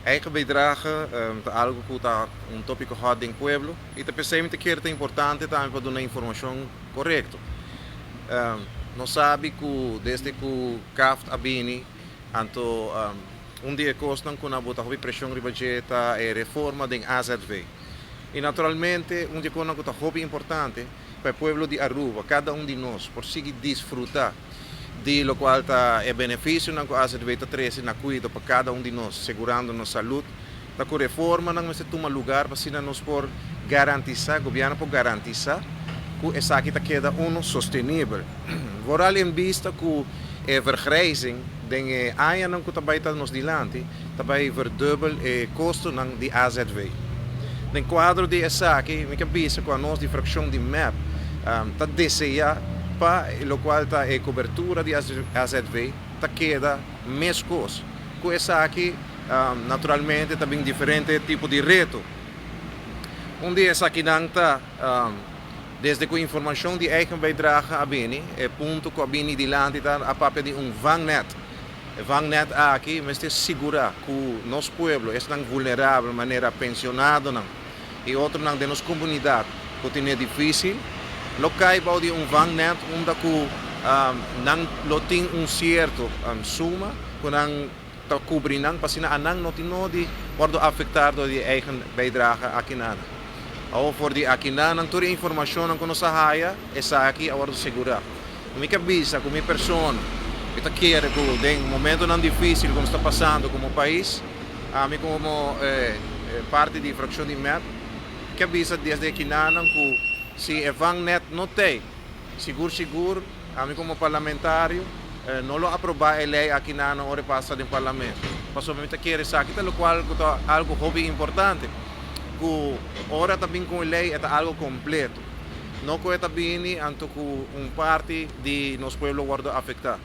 eigen bijdrage, algo que está un tópico hot em pueblo, e te pensei que é importante também para dar a informação correta. Não sabe que desde que o CAF abini, anto dia costam com a bota de pressão de budget e reforma da AZV. E naturalmente, dia que está hobby importante para o povo de Aruba, cada de nós, por seguir desfrutar de lo qual é benefício na AZV está na cuida para cada de nós, segurando nossa saúde. Tá com reforma não se toma lugar para se nós por garantizar, o governo por garantizar que essa aqui queda sustentável. Vooral in vista que a vergrijzing den aia não que também está nos dilante, também verdubbel o custo de AZV. No quadro de essa aqui, me cabeça com a nossa fração de MAP, está desejar para o qual está a cobertura de AZV, está queda mais custo. Com essa aqui, naturalmente, também diferente tipo de reto. Dia essa aqui não está desde que a informação de eigen bijdrage a bini, é ponto que a bini dilante está a papel de vangnet. O vangnet aqui, mas é segurar que o nosso povo é tão vulnerável, de maneira pensionado, não. E outro não de nossa comunidade, que tem difícil. Locai para de vangnet, que não tem certo suma, que não está cobrindo, para não tem pode afetar de eigen bijdrage aqui nada. Ou por de aqui não toda a informação que nos arraia, essa aqui é a hora de segurar. Me cabeça, como pessoa, que quer que em um momento não difícil como está passando como país, a mim como parte de fração de MEP, cabeça desde aqui não que se a Vangnet não tem, seguro, a mim como parlamentário, não lo aprovar a lei aqui na hora passa do parlamento. Passou me quer essa aqui, pelo qual é algo hobby importante. Ora também com a lei é algo completo. Não que também anto que parte de nosso povo guarda afetar.